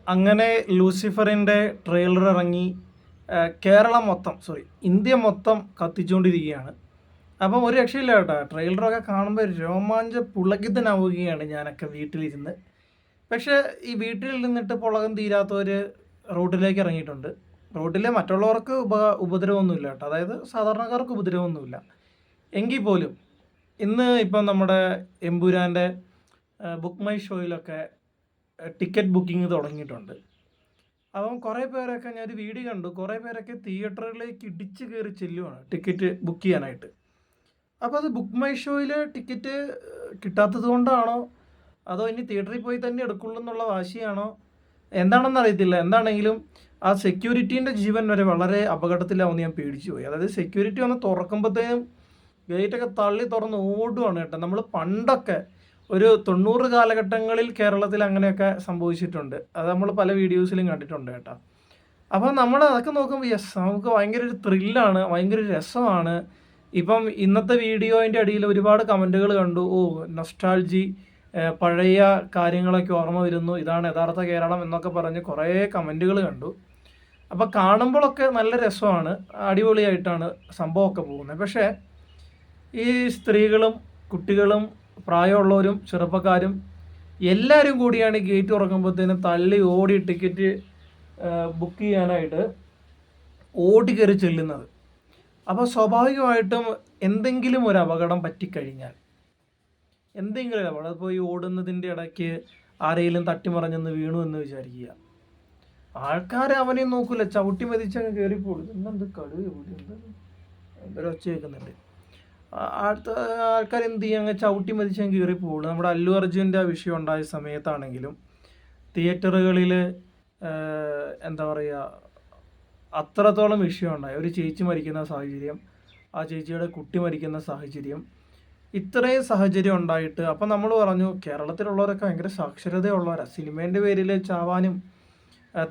അങ്ങനെ ലൂസിഫറിൻ്റെ ട്രെയിലർ ഇറങ്ങി. കേരളം മൊത്തം, ഇന്ത്യ മൊത്തം കത്തിച്ചുകൊണ്ടിരിക്കുകയാണ്. അപ്പം ഒരു രക്ഷയില്ല കേട്ടോ. ട്രെയിലറൊക്കെ കാണുമ്പോൾ രോമാഞ്ച പുളകിതനാവുകയാണ് ഞാനൊക്കെ വീട്ടിലിരുന്ന്. പക്ഷേ ഈ വീട്ടിൽ നിന്നിട്ട് പുളകം തീരാത്തവർ റോഡിലേക്ക് ഇറങ്ങിയിട്ടുണ്ട്. റോഡിൽ മറ്റുള്ളവർക്ക് ഉപദ്രവമൊന്നുമില്ല കേട്ടോ, അതായത് സാധാരണക്കാർക്ക് ഉപദ്രവമൊന്നുമില്ല. എങ്കിൽ പോലും ഇന്ന് ഇപ്പം നമ്മുടെ എമ്പുരാൻ്റെ ബുക്ക് മൈ ഷോയിലൊക്കെ ടിക്കറ്റ് ബുക്കിംഗ് തുടങ്ങിയിട്ടുണ്ട്. അപ്പം കുറേ പേരൊക്കെ ഞാനൊരു വീഡിയോ കണ്ടു, കുറേ പേരൊക്കെ തിയേറ്ററുകളിലേക്ക് ഇടിച്ച് കയറി ചെല്ലുവാണ് ടിക്കറ്റ് ബുക്ക് ചെയ്യാനായിട്ട്. അപ്പോൾ അത് ബുക്ക് മൈ ഷോയിൽ ടിക്കറ്റ് കിട്ടാത്തത് കൊണ്ടാണോ, അതോ ഇനി തിയേറ്ററിൽ പോയി തന്നെ എടുക്കുള്ളൂ എന്നുള്ള വാശിയാണോ, എന്താണെന്ന് അറിയത്തില്ല. എന്താണെങ്കിലും ആ സെക്യൂരിറ്റീൻ്റെ ജീവൻ വരെ വളരെ അപകടത്തിലാവുമെന്ന് ഞാൻ പേടിച്ചു പോയി. അതായത് സെക്യൂരിറ്റി വന്ന് തുറക്കുമ്പോഴത്തേനും ഗേറ്റൊക്കെ തള്ളി തുറന്ന് ഓടുവാണ് കേട്ടോ. നമ്മൾ പണ്ടൊക്കെ ഒരു 90 കാലഘട്ടങ്ങളിൽ കേരളത്തിൽ അങ്ങനെയൊക്കെ സംഭവിച്ചിട്ടുണ്ട്. അത് നമ്മൾ പല വീഡിയോസിലും കണ്ടിട്ടുണ്ട് കേട്ടോ. അപ്പോൾ നമ്മൾ അതൊക്കെ നോക്കുമ്പോൾ യെസ്, നമുക്ക് ഭയങ്കര ഒരു ത്രില്ലാണ്, ഭയങ്കര ഒരു രസമാണ്. ഇപ്പം ഇന്നത്തെ വീഡിയോൻ്റെ അടിയിൽ ഒരുപാട് കമൻറ്റുകൾ കണ്ടു. ഓ, നൊസ്റ്റാൾജി, പഴയ കാര്യങ്ങളൊക്കെ ഓർമ്മ വരുന്നു, ഇതാണ് യഥാർത്ഥ കേരളം എന്നൊക്കെ പറഞ്ഞ് കുറേ കമൻറ്റുകൾ കണ്ടു. അപ്പോൾ കാണുമ്പോഴൊക്കെ നല്ല രസമാണ്, അടിപൊളിയായിട്ടാണ് സംഭവമൊക്കെ പോകുന്നത്. പക്ഷേ ഈ സ്ത്രീകളും കുട്ടികളും പ്രായമുള്ളവരും ചെറുപ്പക്കാരും എല്ലാവരും കൂടിയാണ് ഗേറ്റ് തുറക്കുമ്പോഴത്തേനും തള്ളി ഓടി ടിക്കറ്റ് ബുക്ക് ചെയ്യാനായിട്ട് ഓടി കയറി ചെല്ലുന്നത്. അപ്പോൾ സ്വാഭാവികമായിട്ടും എന്തെങ്കിലും ഒരു അപകടം പറ്റിക്കഴിഞ്ഞാൽ, എന്തെങ്കിലും ഒരു അപകടം, പോയി ഓടുന്നതിൻ്റെ ഇടയ്ക്ക് ആരെങ്കിലും തട്ടിമറിഞ്ഞെന്ന് വീണു എന്ന് വിചാരിക്കുക, ആൾക്കാർ അവനെയും നോക്കില്ല, ചവിട്ടി മതിച്ചങ്ങ് കയറിപ്പോടും. എന്തെന്ത് കടുവ കൂടി എന്തൊരു ഒച്ച കേൾക്കുന്നുണ്ട്. അടുത്ത ആൾക്കാർ എന്ത് ചെയ്യുക, അങ്ങ് ചവിട്ടി മതിച്ചങ്ങ് കയറിപ്പോടും. നമ്മുടെ അല്ലു അർജുൻ്റെ വിഷയം ഉണ്ടായ സമയത്താണെങ്കിലും തിയേറ്ററുകളിൽ എന്താ പറയുക, അത്രത്തോളം വിഷയമുണ്ടായി. ഒരു ചേച്ചി മരിക്കുന്ന സാഹചര്യം, ആ ചേച്ചിയുടെ കുട്ടി മരിക്കുന്ന സാഹചര്യം, ഇത്രയും സാഹചര്യം ഉണ്ടായിട്ട് അപ്പം നമ്മൾ പറഞ്ഞു കേരളത്തിലുള്ളവരൊക്കെ ഭയങ്കര സാക്ഷരതയുള്ളവരാണ്, സിനിമേൻ്റെ പേരിൽ ചാവാനും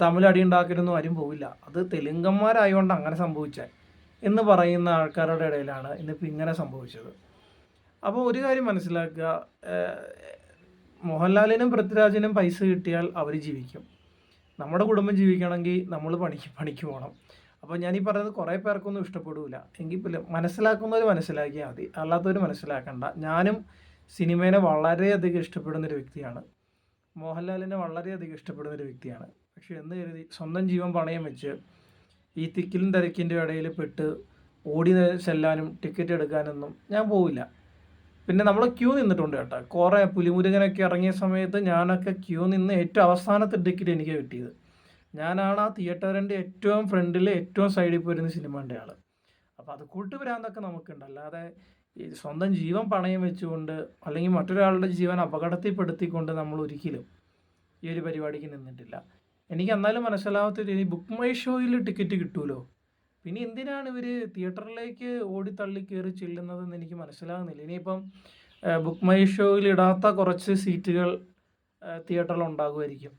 തമിഴ് അടി ഉണ്ടാക്കലൊന്നും ആരും പോവില്ല, അത് തെലുങ്കന്മാരായതുകൊണ്ട് അങ്ങനെ സംഭവിച്ചാൽ എന്ന് പറയുന്ന ആൾക്കാരുടെ ഇടയിലാണ് ഇന്നിപ്പോൾ ഇങ്ങനെ സംഭവിച്ചത്. അപ്പോൾ ഒരു കാര്യം മനസ്സിലാക്കുക, മോഹൻലാലിനും പൃഥ്വിരാജിനും പൈസ കിട്ടിയാൽ അവർ ജീവിക്കും. നമ്മുടെ കുടുംബം ജീവിക്കണമെങ്കിൽ നമ്മൾ പണിക്ക് പോകണം. അപ്പോൾ ഞാനീ പറയുന്നത് കുറേ പേർക്കൊന്നും ഇഷ്ടപ്പെടില്ല, എങ്കിൽ പോലും മനസ്സിലാക്കുന്നവർ മനസ്സിലാക്കിയാൽ മതി, അല്ലാത്തവർ മനസ്സിലാക്കണ്ട. ഞാനും സിനിമേനെ വളരെയധികം ഇഷ്ടപ്പെടുന്നൊരു വ്യക്തിയാണ്, മോഹൻലാലിനെ വളരെയധികം ഇഷ്ടപ്പെടുന്നൊരു വ്യക്തിയാണ്. പക്ഷേ എന്ന് കരുതി സ്വന്തം ജീവൻ പണയം വെച്ച് ഈ തിക്കിലും തിരക്കിൻ്റെ ഇടയിൽ പെട്ട് ഓടി ചെല്ലാനും ടിക്കറ്റ് എടുക്കാനൊന്നും ഞാൻ പോവില്ല. പിന്നെ നമ്മൾ ക്യൂ നിന്നിട്ടുണ്ട് കേട്ടോ, കുറേ പുലിമുരുകനൊക്കെ ഇറങ്ങിയ സമയത്ത് ഞാനൊക്കെ ക്യൂ നിന്ന് ഏറ്റവും അവസാനത്തെ ടിക്കറ്റ് എനിക്ക് കിട്ടിയത്. ഞാനാണ് ആ തിയേറ്ററിൻ്റെ ഏറ്റവും ഫ്രണ്ടിൽ ഏറ്റവും സൈഡിൽ പോയിരുന്ന സിനിമേൻ്റെ ആൾ. അപ്പോൾ അത് കൂട്ടുപരാന്തൊക്കെ നമുക്കുണ്ട്, അല്ലാതെ ഈ സ്വന്തം ജീവൻ പണയം വെച്ചുകൊണ്ട് അല്ലെങ്കിൽ മറ്റൊരാളുടെ ജീവൻ അപകടത്തിൽപ്പെടുത്തിക്കൊണ്ട് നമ്മൾ ഒരിക്കലും ഈ ഒരു പരിപാടിക്ക് നിന്നിട്ടില്ല. എനിക്ക് എന്നാലും മനസ്സിലാവാത്തൊരു, ഇനി ബുക്ക് മൈ ഷോയിൽ ടിക്കറ്റ് കിട്ടുമല്ലോ, പിന്നെ എന്തിനാണ് ഇവർ തിയേറ്ററിലേക്ക് ഓടിത്തള്ളി കയറി ചെല്ലുന്നതെന്ന് എനിക്ക് മനസ്സിലാകുന്നില്ല. ഇനിയിപ്പം ബുക്ക് മൈ ഷോയിൽ ഇടാത്ത കുറച്ച് സീറ്റുകൾ തിയേറ്ററിൽ ഉണ്ടാകുമായിരിക്കും,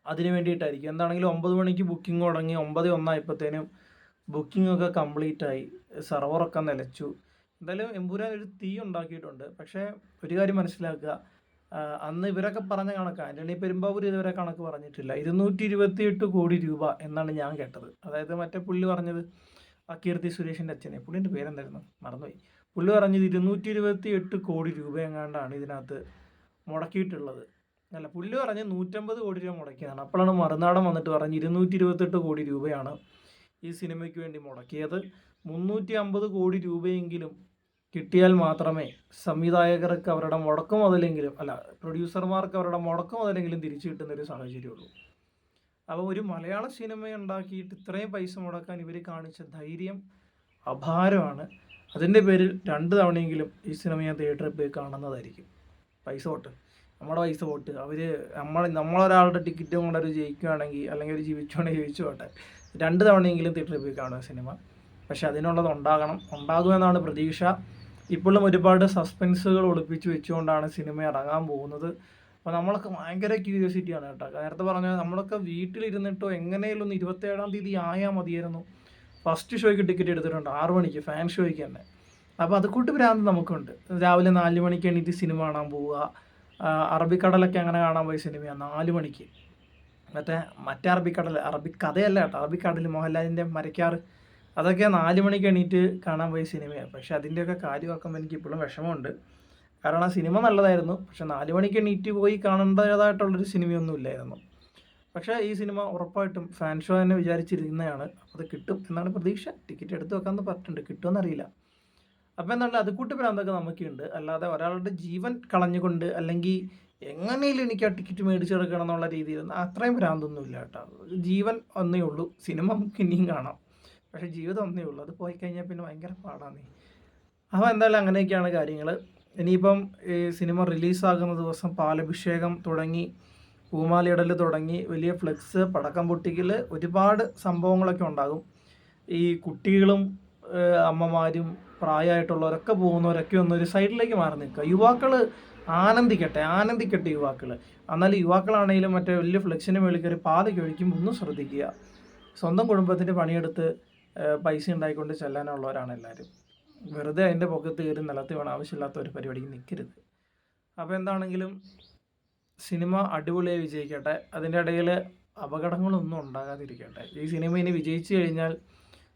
അതിന് വേണ്ടിയിട്ടായിരിക്കും. എന്താണെങ്കിലും 9 മണിക്ക് ബുക്കിംഗ് തുടങ്ങി, 9:01 ആയപ്പോഴത്തേനും ബുക്കിംഗ് ഒക്കെ കംപ്ലീറ്റ് ആയി, സെർവറൊക്കെ നിലച്ചു. എന്തായാലും എമ്പുരാൻ ഒരു തീ ഉണ്ടാക്കിയിട്ടുണ്ട്. പക്ഷേ ഒരു കാര്യം മനസ്സിലാക്കുക, അന്ന് ഇവരൊക്കെ പറഞ്ഞ കണക്ക്, ആൻ്റണി പെരുമ്പാവൂർ ഇതുവരെ കണക്ക് പറഞ്ഞിട്ടില്ല. 228 കോടി രൂപ എന്നാണ് ഞാൻ കേട്ടത്. അതായത് മറ്റേ പുള്ളി പറഞ്ഞത്, ആ കീർത്തി സുരേഷിൻ്റെ അച്ഛനെ, പുള്ളിൻ്റെ പേരെന്തായിരുന്നു മറന്നുപോയി, പുള്ളി പറഞ്ഞത് 228 കോടി രൂപ എങ്ങാണ്ടാണ് ഇതിനകത്ത് മുടക്കിയിട്ടുള്ളത്. അല്ല, പുള്ളി പറഞ്ഞ് 150 കോടി രൂപ മുടക്കിയതാണ്. അപ്പോഴാണ് മറുനാടൻ വന്നിട്ട് പറഞ്ഞ് 228 കോടി രൂപയാണ് ഈ സിനിമയ്ക്ക് വേണ്ടി മുടക്കിയത്. 350 കോടി രൂപയെങ്കിലും കിട്ടിയാൽ മാത്രമേ സംവിധായകർക്ക് അവരുടെ മുടക്ക് മുതലെങ്കിലും, അല്ല പ്രൊഡ്യൂസർമാർക്ക് അവരുടെ മുടക്ക് മുതലെങ്കിലും തിരിച്ചു കിട്ടുന്നൊരു സാഹചര്യമുള്ളൂ. അപ്പോൾ ഒരു മലയാള സിനിമ ഉണ്ടാക്കിയിട്ട് ഇത്രയും പൈസ മുടക്കാൻ ഇവർ കാണിച്ച ധൈര്യം അപാരമാണ്. അതിൻ്റെ പേരിൽ 2 തവണയെങ്കിലും ഈ സിനിമ ഞാൻ തിയേറ്ററിൽ പോയി കാണുന്നതായിരിക്കും. പൈസ പോട്ട്, നമ്മുടെ പൈസ പോട്ട്, അവർ നമ്മളൊരാളുടെ ടിക്കറ്റും കൊണ്ട് അവർ ജയിക്കുകയാണെങ്കിൽ, അല്ലെങ്കിൽ അവർ ജീവിച്ചുകൊണ്ടെങ്കിൽ ജയിച്ചു പോട്ടെ, 2 തവണയെങ്കിലും തിയേറ്ററിൽ പോയി കാണുക സിനിമ. പക്ഷെ അതിനുള്ളത് ഉണ്ടാകുമെന്നാണ് പ്രതീക്ഷ. ഇപ്പോഴും ഒരുപാട് സസ്പെൻസുകൾ ഒളിപ്പിച്ച് വെച്ചുകൊണ്ടാണ് സിനിമ ഇറങ്ങാൻ പോകുന്നത്. അപ്പോൾ നമ്മളൊക്കെ ഭയങ്കര ക്യൂരിയോസിറ്റിയാണ് കേട്ടോ. നേരത്തെ പറഞ്ഞാൽ നമ്മളൊക്കെ വീട്ടിലിരുന്നിട്ടോ എങ്ങനെയും ഒന്ന് 27-ാം തീയതി ആയാൽ മതിയായിരുന്നു. ഫസ്റ്റ് ഷോയ്ക്ക് ടിക്കറ്റ് എടുത്തിട്ടുണ്ട്, 6 മണിക്ക്, ഫാൻ ഷോയ്ക്ക് തന്നെ. അപ്പോൾ അത് കൂട്ട് ഭ്രാന്ത് നമുക്കുണ്ട്. രാവിലെ 4 മണിക്ക് എണീറ്റ് സിനിമ കാണാൻ പോവുക. അറബിക്കടലൊക്കെ അങ്ങനെ കാണാൻ പോയ സിനിമയാണ് 4 മണിക്ക്. മറ്റേ മറ്റേ അറബിക്കടൽ, അറബിക്കഥയല്ല കേട്ടോ, അറബിക്കടൽ മോഹൻലാലിൻ്റെ മരക്കാറ്, അതൊക്കെ 4 മണിക്ക് എണീറ്റ് കാണാൻ പോയ സിനിമയാണ്. പക്ഷേ അതിൻ്റെയൊക്കെ കാര്യം ഓർക്കുമ്പോൾ എനിക്ക് ഇപ്പോഴും വിഷമമുണ്ട്. കാരണം ആ സിനിമ നല്ലതായിരുന്നു, പക്ഷേ 4 മണിക്ക് എണീറ്റ് പോയി കാണേണ്ടതായിട്ടുള്ളൊരു സിനിമയൊന്നും ഇല്ലായിരുന്നു. പക്ഷേ ഈ സിനിമ ഉറപ്പായിട്ടും ഫാൻ ഷോ തന്നെ വിചാരിച്ചിരുന്നതാണ്. അത് കിട്ടും എന്നാണ് പ്രതീക്ഷ. ടിക്കറ്റ് എടുത്ത് വെക്കാമെന്ന് പറഞ്ഞിട്ടുണ്ട്, കിട്ടുമെന്നറിയില്ല. അപ്പോൾ എന്താണ് അതുകൂട്ട് ഭ്രാന്തൊക്കെ നമുക്കുണ്ട്. അല്ലാതെ ഒരാളുടെ ജീവൻ കളഞ്ഞുകൊണ്ട് അല്ലെങ്കിൽ എങ്ങനെയും എനിക്ക് ആ ടിക്കറ്റ് മേടിച്ചെടുക്കണം എന്നുള്ള രീതിയിൽ അത്രയും ഭ്രാന്തൊന്നും ഇല്ല കേട്ടോ. ജീവൻ ഒന്നേ ഉള്ളൂ, സിനിമ നമുക്ക് ഇനിയും കാണാം, പക്ഷേ ജീവിതം ഒന്നേ ഉള്ളൂ. അത് പോയി കഴിഞ്ഞാൽ പിന്നെ ഭയങ്കര പാടാണ്. അപ്പോൾ എന്തായാലും അങ്ങനെയൊക്കെയാണ് കാര്യങ്ങൾ. ഇനിയിപ്പം ഈ സിനിമ റിലീസാകുന്ന ദിവസം പാലഭിഷേകം തുടങ്ങി, പൂമാലയിടൽ തുടങ്ങി, വലിയ ഫ്ലെക്സ്, പടക്കം പൊട്ടിക്കൽ, ഒരുപാട് സംഭവങ്ങളൊക്കെ ഉണ്ടാകും. ഈ കുട്ടികളും അമ്മമാരും പ്രായമായിട്ടുള്ളവരൊക്കെ പോകുന്നവരൊക്കെ ഒന്നൊരു സൈഡിലേക്ക് മാറി നിൽക്കുക. യുവാക്കൾ ആനന്ദിക്കട്ടെ യുവാക്കൾ. എന്നാൽ യുവാക്കളാണെങ്കിലും മറ്റേ വലിയ ഫ്ലെക്സിന് മേളിൽ കയറി പാതയ്ക്ക് ഒഴിക്കുമ്പോൾ ഒന്നും ശ്രദ്ധിക്കുക. സ്വന്തം കുടുംബത്തിൻ്റെ പണിയെടുത്ത് പൈസ ഉണ്ടായിക്കൊണ്ട് ചെല്ലാനുള്ളവരാണ് എല്ലാവരും. വെറുതെ അതിൻ്റെ പൊക്കത്ത് കയറി നിലത്ത് വേണം ആവശ്യമില്ലാത്ത ഒരു പരിപാടിക്ക് നിൽക്കരുത്. അപ്പോൾ എന്താണെങ്കിലും സിനിമ അടിപൊളിയായി വിജയിക്കട്ടെ. അതിൻ്റെ ഇടയിൽ അപകടങ്ങളൊന്നും ഉണ്ടാകാതിരിക്കട്ടെ. ഈ സിനിമ ഇനി വിജയിച്ചു കഴിഞ്ഞാൽ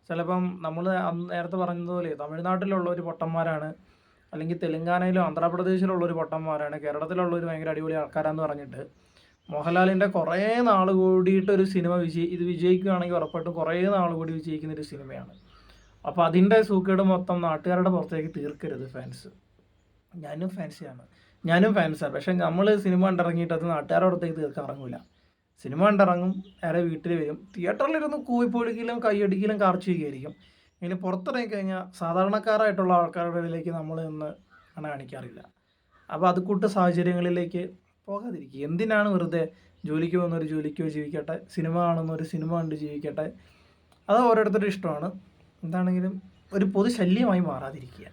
ചിലപ്പം നമ്മൾ നേരത്തെ പറഞ്ഞതുപോലെ തമിഴ്നാട്ടിലുള്ളൊരു പൊട്ടന്മാരാണ്, അല്ലെങ്കിൽ തെലുങ്കാനയിലും ആന്ധ്രാപ്രദേശിലുള്ളൊരു പൊട്ടന്മാരാണ്, കേരളത്തിലുള്ളൊരു ഭയങ്കര അടിപൊളി ആൾക്കാരാന്ന് പറഞ്ഞിട്ട് മോഹൻലാലിൻ്റെ കുറേ നാൾ കൂടിയിട്ടൊരു സിനിമ ഇത് വിജയിക്കുകയാണെങ്കിൽ ഉറപ്പായിട്ടും കുറേ നാൾ കൂടി വിജയിക്കുന്നൊരു സിനിമയാണ്. അപ്പോൾ അതിൻ്റെ സൂക്കേട് മൊത്തം നാട്ടുകാരുടെ പുറത്തേക്ക് തീർക്കരുത് ഫാൻസ്. ഞാനും ഫാൻസാണ്. പക്ഷേ നമ്മൾ സിനിമ കണ്ടിറങ്ങിയിട്ട് അത് നാട്ടുകാരുടെ പുറത്തേക്ക് തീർക്കാൻ ഇറങ്ങില്ല. സിനിമ കണ്ടിറങ്ങും, നേരെ വീട്ടിൽ വരും, തിയേറ്ററിലിരുന്ന് കൂവിപ്പൊളിക്കലും കൈയടിക്കലും കാർച്ചിരിക്കും. എങ്കിലും പുറത്തിറങ്ങി കഴിഞ്ഞാൽ സാധാരണക്കാരായിട്ടുള്ള ആൾക്കാരുടെ ഇടയിലേക്ക് നമ്മൾ ഇന്ന് കാണിക്കാറില്ല. അപ്പോൾ അത് കൂട്ട് സാഹചര്യങ്ങളിലേക്ക് പോകാതിരിക്കുക. എന്തിനാണ് വെറുതെ ജോലിക്ക് പോകുന്നൊരു ജോലിക്കോ ജീവിക്കട്ടെ, സിനിമ കാണുന്നൊരു സിനിമ കണ്ട് ജീവിക്കട്ടെ. അത് ഓരോരുത്തരുടെ ഇഷ്ടമാണ്. എന്താണെങ്കിലും ഒരു പൊതു ശല്യമായി മാറാതിരിക്കുക.